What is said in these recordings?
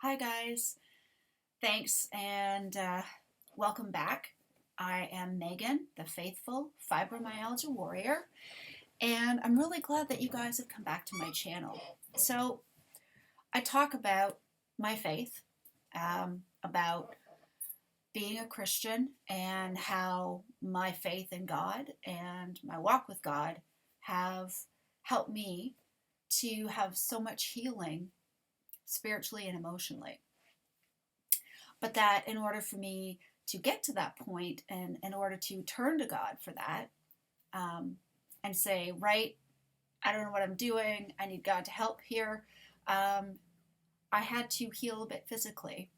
Hi, guys. Thanks and welcome back. I am Megan, the faithful fibromyalgia warrior, and I'm really glad that you guys have come back to my channel. So, I talk about my faith, about being a Christian, and how my faith in God and my walk with God have helped me to have so much healing spiritually and emotionally. But that in order for me to get to that point and in order to turn to God for that um, and say, right, I don't know what I'm doing, I need God to help here, um, I had to heal a bit physically.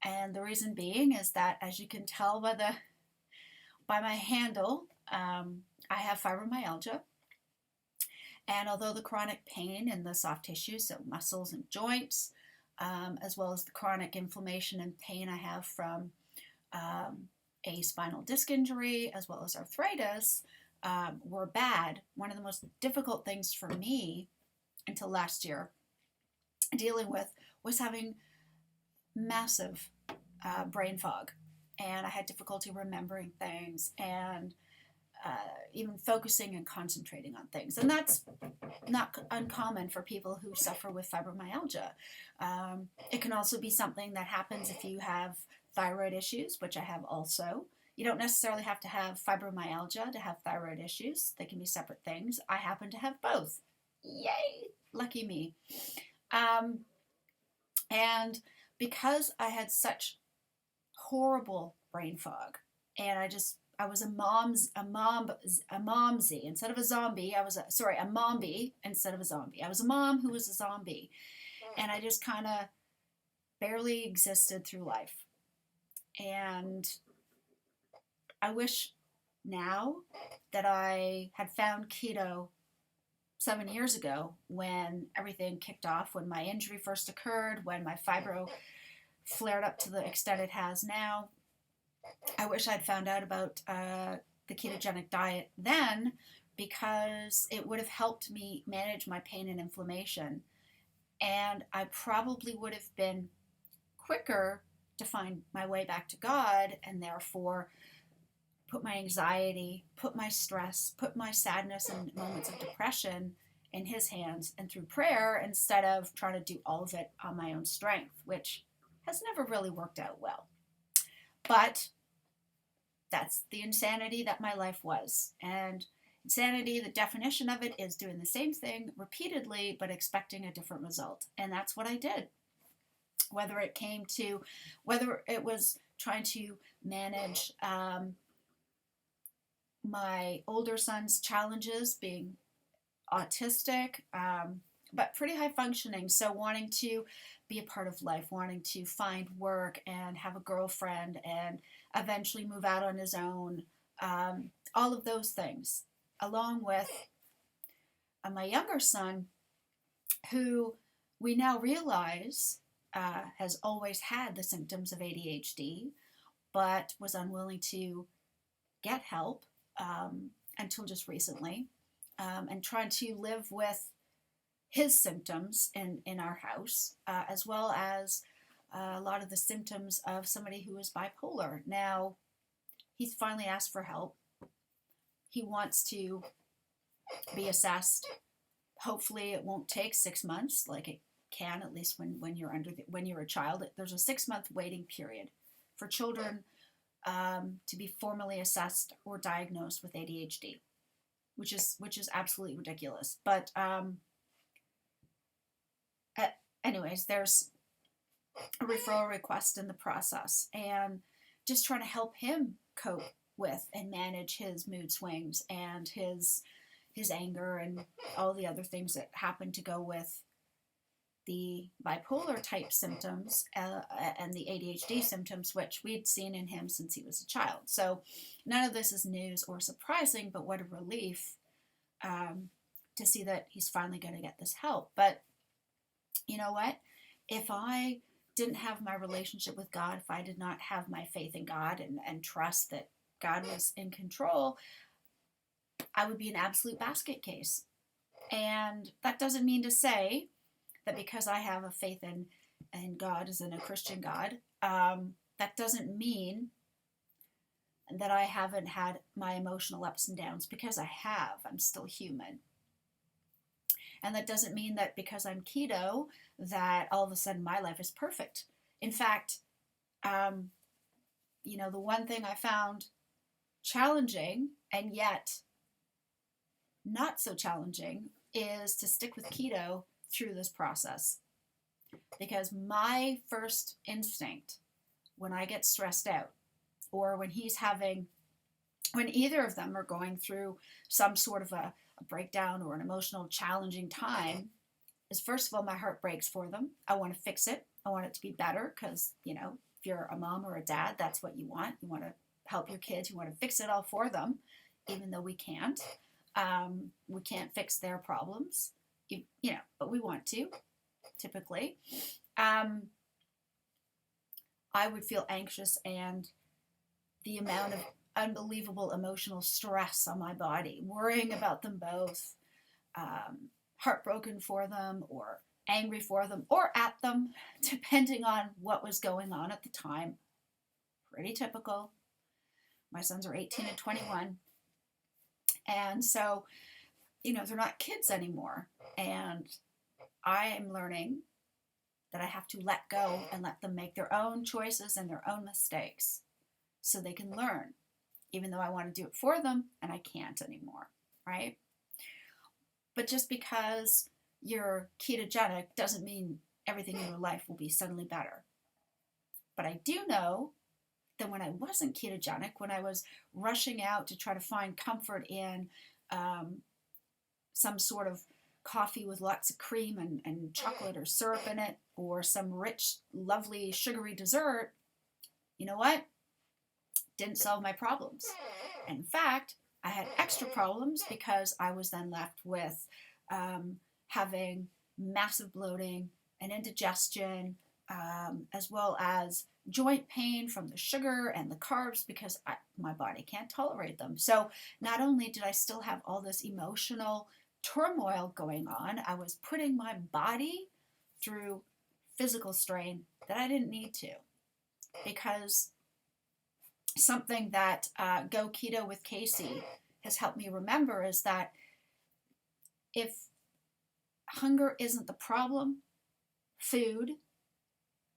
And the reason being is that, as you can tell by my handle, I have fibromyalgia. And although the chronic pain in the soft tissues, so muscles and joints, as well as the chronic inflammation and pain I have from a spinal disc injury, as well as arthritis, were bad. One of the most difficult things for me until last year dealing with was having massive brain fog. And I had difficulty remembering things and even focusing and concentrating on things. And that's not uncommon for people who suffer with fibromyalgia. It can also be something that happens if you have thyroid issues, which I have also. You don't necessarily have to have fibromyalgia to have thyroid issues. They can be separate things. I happen to have both. Yay! Lucky me. Um, and because I had such horrible brain fog, and I was a momsy instead of a zombie. A mombie instead of a zombie. I was a mom who was a zombie, and I just kind of barely existed through life. And I wish now that I had found keto 7 years ago when everything kicked off, when my injury first occurred, when my fibro flared up to the extent it has now. I wish I'd found out about the ketogenic diet then, because it would have helped me manage my pain and inflammation. And I probably would have been quicker to find my way back to God, and therefore put my anxiety, put my stress, put my sadness and moments of depression in His hands and through prayer, instead of trying to do all of it on my own strength, which has never really worked out well. But that's the insanity that my life was. And insanity, the definition of it is doing the same thing repeatedly but expecting a different result. And that's what I did. Whether it was trying to manage my older son's challenges, being autistic, but pretty high functioning. So wanting to be a part of life, wanting to find work and have a girlfriend and eventually move out on his own. All of those things, along with my younger son, who we now realize has always had the symptoms of ADHD, but was unwilling to get help until just recently, and trying to live with his symptoms in our house, as well as a lot of the symptoms of somebody who is bipolar. Now, he's finally asked for help. He wants to be assessed. Hopefully, it won't take 6 months like it can, at least when you're a child. There's a 6-month waiting period for children to be formally assessed or diagnosed with ADHD, which is absolutely ridiculous. But anyways, there's a referral request in the process, and just trying to help him cope with and manage his mood swings and his anger and all the other things that happen to go with the bipolar type symptoms and the ADHD symptoms, which we'd seen in him since he was a child. So none of this is news or surprising, but what a relief to see that he's finally going to get this help. But you know what? If I didn't have my relationship with God, if I did not have my faith in God and trust that God was in control, I would be an absolute basket case. And that doesn't mean to say that because I have a faith in and God is in a Christian God, that doesn't mean that I haven't had my emotional ups and downs, because I have. I'm still human. And that doesn't mean that because I'm keto that all of a sudden my life is perfect. In fact, the one thing I found challenging and yet not so challenging is to stick with keto through this process. Because my first instinct when I get stressed out, or when either of them are going through some sort of a breakdown or an emotional challenging time, is first of all, my heart breaks for them. I want to fix it. I want it to be better, because, if you're a mom or a dad, that's what you want. You want to help your kids. You want to fix it all for them, even though we can't. We can't fix their problems, but we want to, typically. I would feel anxious, and the amount of unbelievable emotional stress on my body, worrying about them both, heartbroken for them, or angry for them, or at them, depending on what was going on at the time. Pretty typical. My sons are 18 and 21. And so, they're not kids anymore. And I am learning that I have to let go and let them make their own choices and their own mistakes so they can learn, even though I want to do it for them and I can't anymore, right? But just because you're ketogenic doesn't mean everything in your life will be suddenly better. But I do know that when I wasn't ketogenic, when I was rushing out to try to find comfort in some sort of coffee with lots of cream and chocolate or syrup in it, or some rich, lovely, sugary dessert, you know what? Didn't solve my problems. And in fact, I had extra problems, because I was then left with having massive bloating and indigestion, as well as joint pain from the sugar and the carbs, because my body can't tolerate them. So not only did I still have all this emotional turmoil going on, I was putting my body through physical strain that I didn't need to. Because something that Go Keto with Casey has helped me remember is that if hunger isn't the problem, food,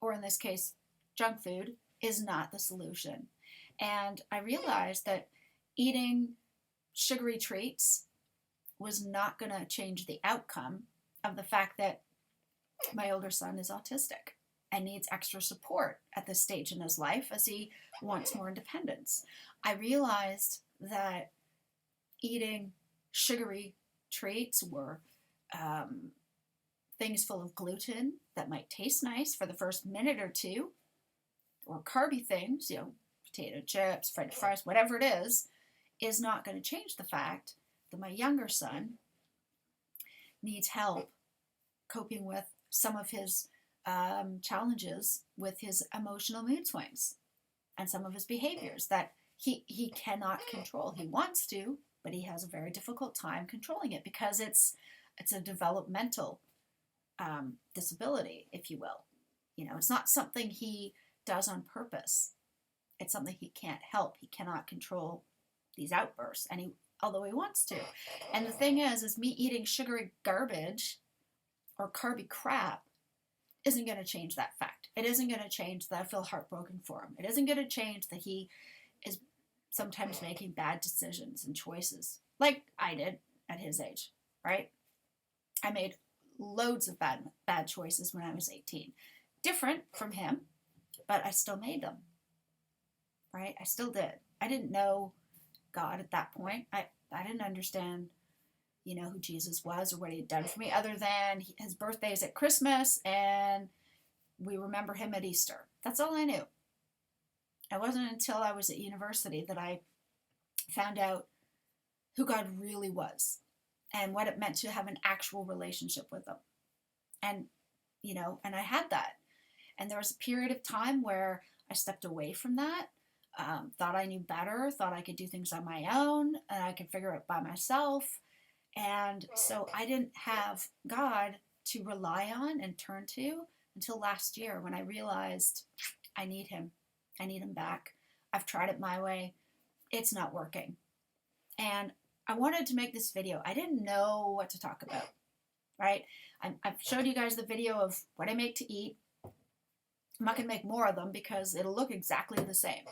or in this case, junk food, is not the solution. And I realized that eating sugary treats was not going to change the outcome of the fact that my older son is autistic and needs extra support at this stage in his life as he wants more independence. I realized that eating sugary treats or things full of gluten that might taste nice for the first minute or two, or carby things, potato chips, French fries, whatever it is not going to change the fact that my younger son needs help coping with some of his challenges with his emotional mood swings and some of his behaviors that he cannot control. He wants to, but he has a very difficult time controlling it, because it's a developmental disability, if you will. It's not something he does on purpose. It's something he can't help. He cannot control these outbursts, although he wants to. And the thing is me eating sugary garbage or carby crap isn't going to change that fact. It isn't going to change that I feel heartbroken for him. It isn't going to change that he is sometimes making bad decisions and choices, like I did at his age, right? I made loads of bad choices when I was 18. Different from him, but I still made them, right? I still did. I didn't know God at that point. I didn't understand, who Jesus was or what he had done for me, other than his birthday's at Christmas and we remember him at Easter. That's all I knew. It wasn't until I was at university that I found out who God really was and what it meant to have an actual relationship with him. And, and I had that. And there was a period of time where I stepped away from that, thought I knew better, thought I could do things on my own, and I could figure it by myself. And so I didn't have God to rely on and turn to until last year when I realized I need him. I need him back. I've tried it my way. It's not working. And I wanted to make this video. I didn't know what to talk about, right? I've showed you guys the video of what I make to eat. I'm not going to make more of them because it'll look exactly the same.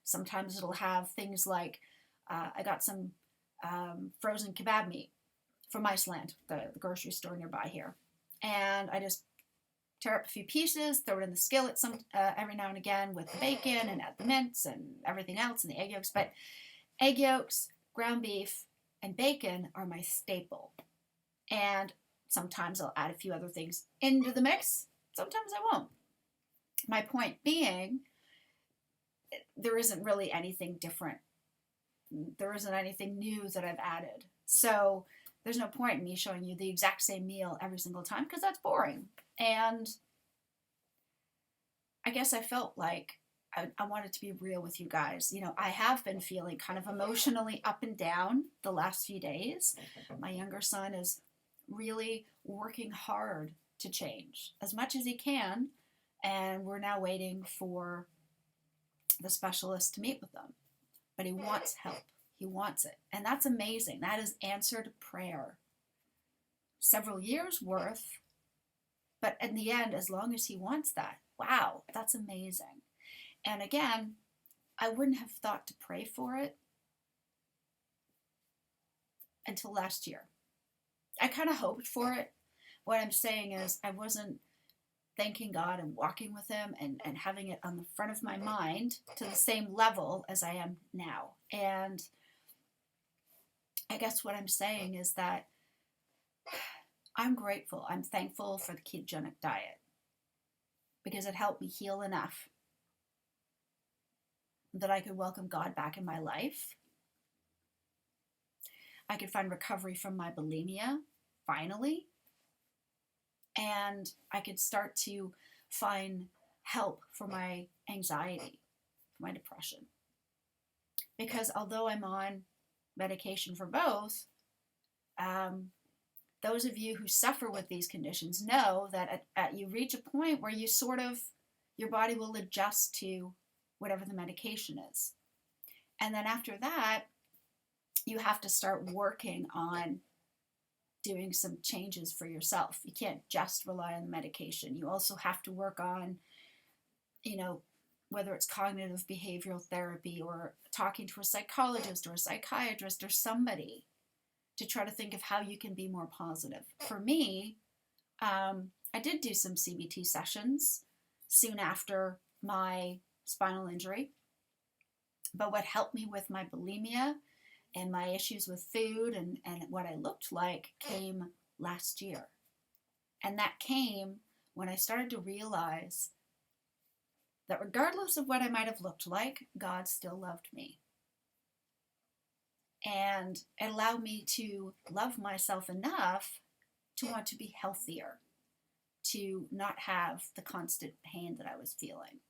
Sometimes it'll have things like, I got some frozen kebab meat from Iceland, the grocery store nearby here. And I just tear up a few pieces, throw it in the skillet every now and again with the bacon and add the mince and everything else and the egg yolks. But egg yolks, ground beef, and bacon are my staple. And sometimes I'll add a few other things into the mix. Sometimes I won't. My point being, there isn't really anything different. There isn't anything new that I've added. So there's no point in me showing you the exact same meal every single time because that's boring. And I guess I felt like I wanted to be real with you guys. You know, I have been feeling kind of emotionally up and down the last few days. My younger son is really working hard to change as much as he can. And we're now waiting for the specialist to meet with them. But he wants help. He wants it. And that's amazing. That is answered prayer. Several years worth. But in the end, as long as he wants that, wow, that's amazing. And again, I wouldn't have thought to pray for it until last year. I kind of hoped for it. What I'm saying is I wasn't thanking God and walking with him and having it on the front of my mind to the same level as I am now. And I guess what I'm saying is that I'm grateful. I'm thankful for the ketogenic diet because it helped me heal enough that I could welcome God back in my life. I could find recovery from my bulimia, finally. And I could start to find help for my anxiety, for my depression. Because although I'm on medication for both, those of you who suffer with these conditions know that you reach a point where you your body will adjust to whatever the medication is. And then after that, you have to start working on doing some changes for yourself. You can't just rely on the medication. You also have to work on, whether it's cognitive behavioral therapy or talking to a psychologist or a psychiatrist or somebody to try to think of how you can be more positive. For me, I did do some CBT sessions soon after my spinal injury. But what helped me with my bulimia and my issues with food and what I looked like came last year. And that came when I started to realize that regardless of what I might have looked like, God still loved me. And it allowed me to love myself enough to want to be healthier, to not have the constant pain that I was feeling.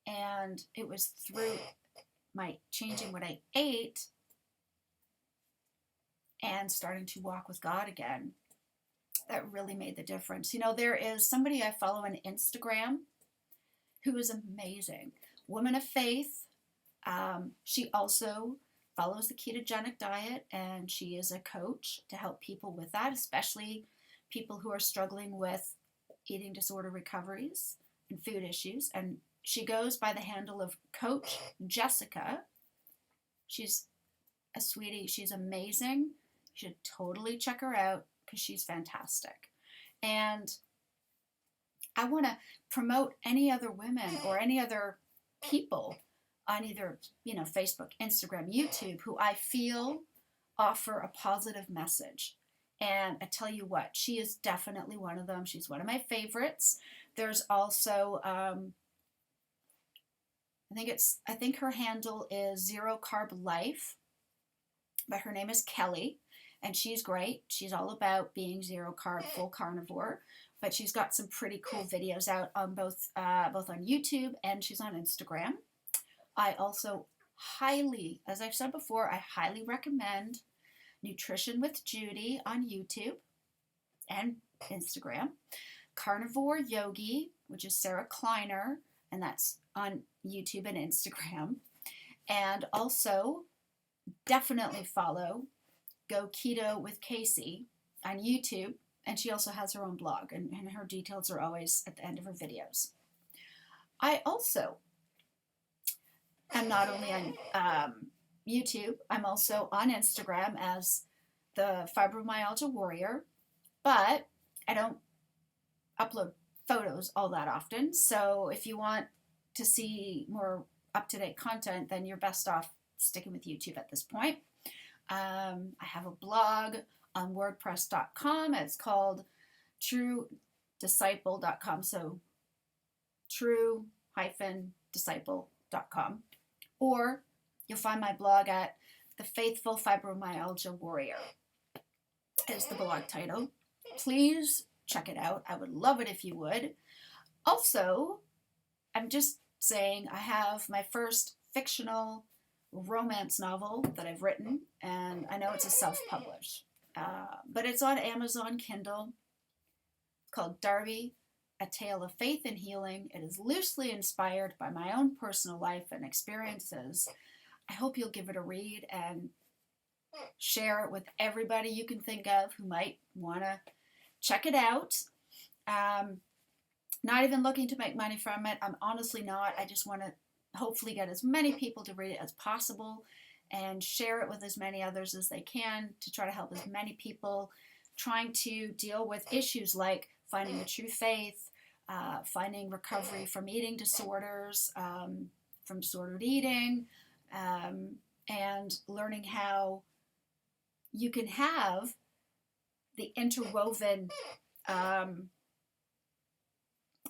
And it was through my changing what I ate and starting to walk with God again that really made the difference. There is somebody I follow on Instagram who is amazing. Woman of faith. She also follows the ketogenic diet, and she is a coach to help people with that, especially people who are struggling with eating disorder recoveries and food issues. And she goes by the handle of Coach Jessica. She's a sweetie. She's amazing. You should totally check her out because she's fantastic. And I want to promote any other women or any other people on either, Facebook, Instagram, YouTube, who I feel offer a positive message. And I tell you what, she is definitely one of them. She's one of my favorites. There's also, I think her handle is Zero Carb Life, but her name is Kelly, and she's great. She's all about being zero carb, full carnivore, but she's got some pretty cool videos out on both on YouTube and she's on Instagram. I also as I've said before, I highly recommend Nutrition with Judy on YouTube and Instagram. Carnivore Yogi, which is Sarah Kleiner, and that's on YouTube and Instagram. And also, definitely follow Go Keto with Casey on YouTube. And she also has her own blog, and her details are always at the end of her videos. I also am not only on YouTube, I'm also on Instagram as the Fibromyalgia Warrior, but I don't upload photos all that often. So if you want to see more up-to-date content, then you're best off sticking with YouTube at this point. I have a blog on WordPress.com. It's called TrueDisciple.com. So true-disciple.com. Or you'll find my blog at The Faithful Fibromyalgia Warrior is the blog title. Please check it out. I would love it if you would. Also, I'm just saying I have my first fictional romance novel that I've written, and I know it's a self-publish, but it's on Amazon Kindle. It's called Darby, A Tale of Faith and Healing. It is loosely inspired by my own personal life and experiences. I hope you'll give it a read and share it with everybody you can think of who might want to check it out. Not even looking to make money from it. I'm honestly not. I just want to hopefully get as many people to read it as possible and share it with as many others as they can to try to help as many people trying to deal with issues like finding a true faith, finding recovery from eating disorders, from disordered eating, and learning how you can have the interwoven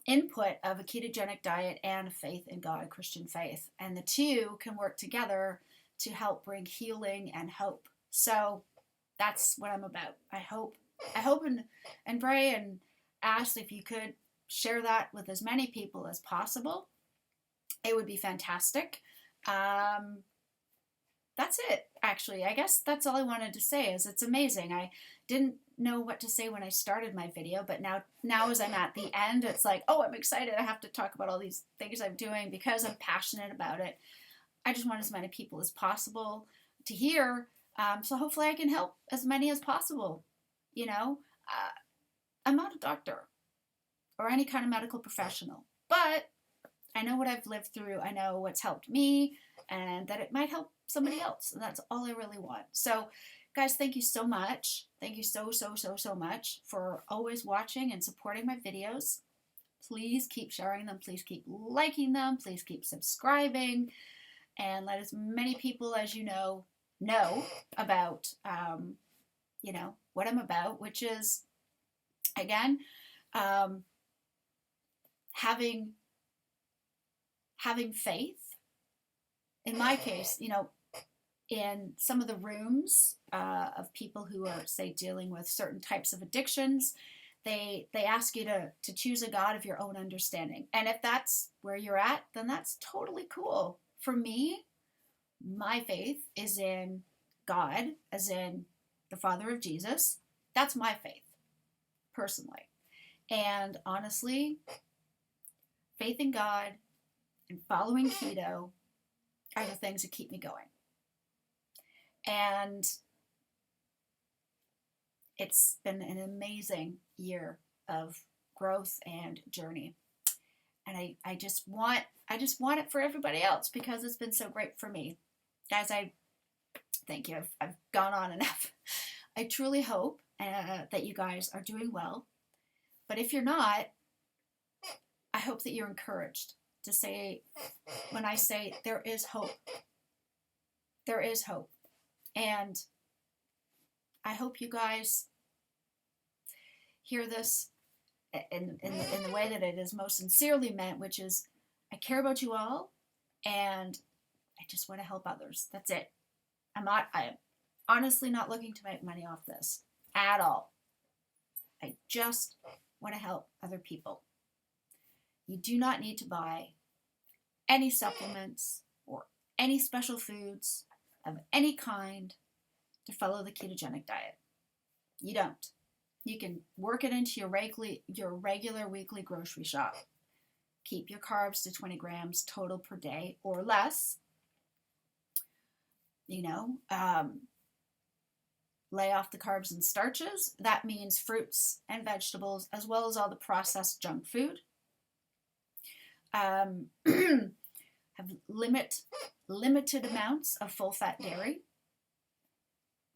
input of a ketogenic diet and faith in God, Christian faith. And the two can work together to help bring healing and hope. So that's what I'm about. I hope and pray and ask if you could share that with as many people as possible. It would be fantastic. That's it, actually. I guess that's all I wanted to say is it's amazing. I didn't know what to say when I started my video, but now as I'm at the end, it's like, oh, I'm excited. I have to talk about all these things I'm doing because I'm passionate about it. I just want as many people as possible to hear. So hopefully I can help as many as possible. You know, I'm not a doctor or any kind of medical professional, but I know what I've lived through. I know what's helped me and that it might help somebody else. And that's all I really want. So guys, thank you so much. Thank you so much for always watching and supporting my videos. Please keep sharing them. Please keep liking them. Please keep subscribing and let as many people as you know about, what I'm about, which is, again, having faith. In my case, in some of the rooms of people who are, say, dealing with certain types of addictions, they ask you to choose a God of your own understanding. And if that's where you're at, then that's totally cool. For me, my faith is in God, as in the Father of Jesus. That's my faith, personally. And honestly, faith in God and following keto are the things that keep me going. And it's been an amazing year of growth and journey. And I just want it for everybody else because it's been so great for me. Guys, I thank you. I've gone on enough. I truly hope that you guys are doing well. But if you're not, I hope that you're encouraged to say, when I say there is hope, there is hope. And I hope you guys hear this in the way that it is most sincerely meant, which is, I care about you all, and I just want to help others. That's it. I'm honestly not looking to make money off this at all. I just want to help other people. You do not need to buy any supplements or any special foods of any kind to follow the ketogenic diet. You don't. You can work it into your regular weekly grocery shop. Keep your carbs to 20 grams total per day or less. Lay off the carbs and starches. That means fruits and vegetables, as well as all the processed junk food. Have limited amounts of full fat dairy.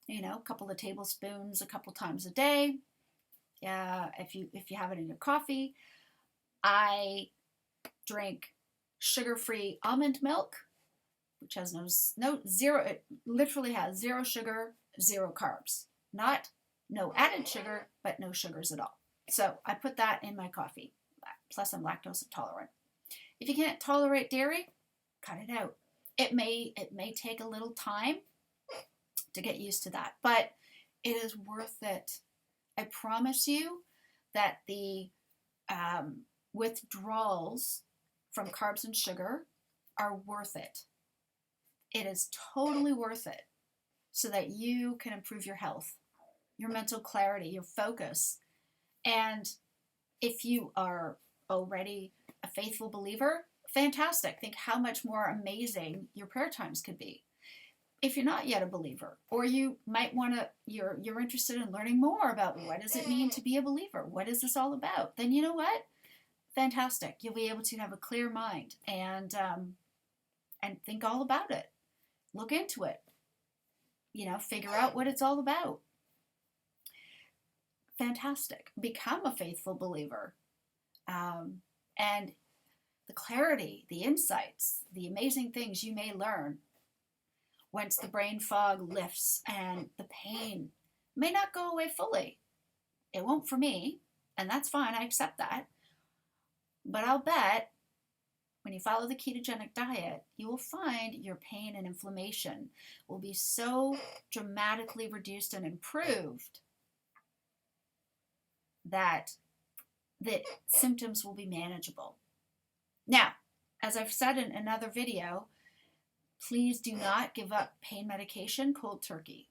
A couple of tablespoons a couple times a day. If you have it in your coffee. I drink sugar-free almond milk, which has it literally has 0 sugar, 0 carbs. No added sugar, but no sugars at all. So I put that in my coffee. Plus I'm lactose intolerant. If you can't tolerate dairy, cut it out. It may take a little time to get used to that, but it is worth it. I promise you that the withdrawals from carbs and sugar are worth it. It is totally worth it so that you can improve your health, your mental clarity, your focus. And if you are already a faithful believer, fantastic. Think how much more amazing your prayer times could be. If you're not yet a believer, or you might want to, you're interested in learning more about what does it mean to be a believer? What is this all about? Then you know what? Fantastic. You'll be able to have a clear mind and think all about it. Look into it. Figure out what it's all about. Fantastic. Become a faithful believer. And the clarity, the insights, the amazing things you may learn once the brain fog lifts and the pain may not go away fully. It won't for me, and that's fine. I accept that. But I'll bet when you follow the ketogenic diet, you will find your pain and inflammation will be so dramatically reduced and improved that the symptoms will be manageable. Now, as I've said in another video, please do not give up pain medication cold turkey.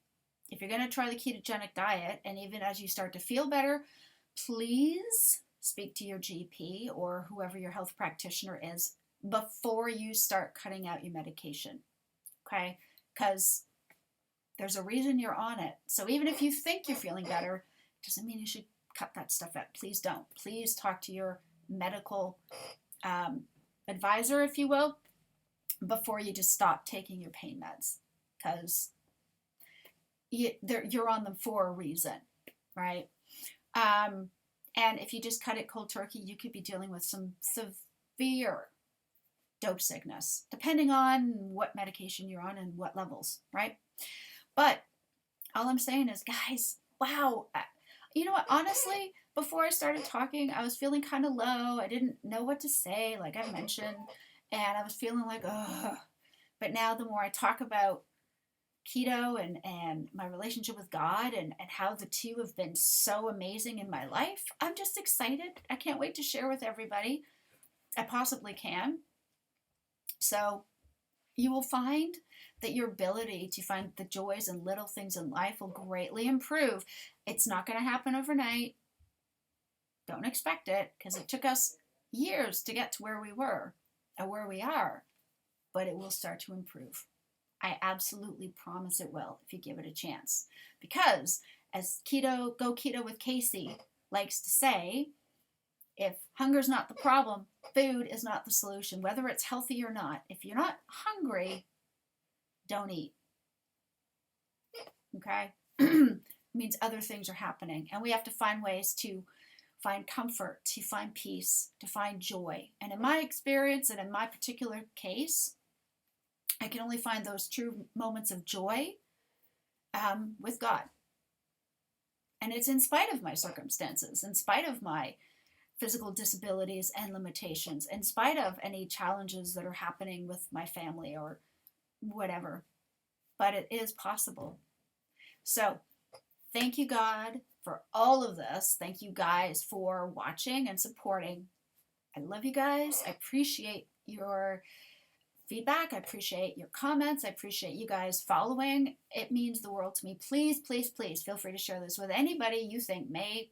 If you're going to try the ketogenic diet, and even as you start to feel better, please speak to your GP or whoever your health practitioner is before you start cutting out your medication. Okay? Because there's a reason you're on it. So even if you think you're feeling better, it doesn't mean you should cut that stuff out. Please don't. Please talk to your medical advisor, if you will, before you just stop taking your pain meds. Because you're on them for a reason, right? And if you just cut it cold turkey, you could be dealing with some severe dope sickness, depending on what medication you're on and what levels, right? But all I'm saying is, guys, wow. You know what? Honestly, before I started talking, I was feeling kind of low. I didn't know what to say, like I mentioned, and I was feeling like, ugh. But now the more I talk about keto and my relationship with God and how the two have been so amazing in my life, I'm just excited. I can't wait to share with everybody. I possibly can. So you will find that your ability to find the joys and little things in life will greatly improve. It's not going to happen overnight. Don't expect it, because it took us years to get to where we were and where we are, but it will start to improve. I absolutely promise it will if you give it a chance. Because as Go Keto with Casey likes to say, if hunger's not the problem, food is not the solution, whether it's healthy or not. If you're not hungry, don't eat. Okay? It means other things are happening. And we have to find ways to find comfort, to find peace, to find joy. And in my experience and in my particular case, I can only find those true moments of joy with God. And it's in spite of my circumstances, in spite of my physical disabilities and limitations, in spite of any challenges that are happening with my family or whatever. But it is possible. So thank you, God, for all of this. Thank you guys for watching and supporting. I love you guys. I appreciate your feedback. I appreciate your comments. I appreciate you guys following. It means the world to me. Please, please, please feel free to share this with anybody you think may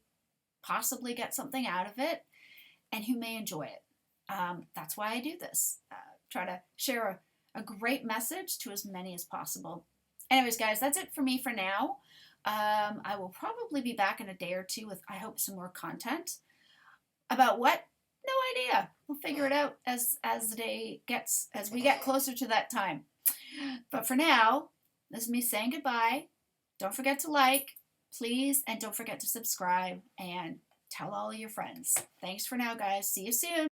possibly get something out of it and who may enjoy it. That's why I do this. Try to share a great message to as many as possible. Anyways, guys, that's it for me for now. I will probably be back in a day or two with, I hope, some more content. About what? No idea. We'll figure it out as we get closer to that time. But for now, this is me saying goodbye. Don't forget to like, please, and don't forget to subscribe and tell all of your friends. Thanks for now, guys. See you soon.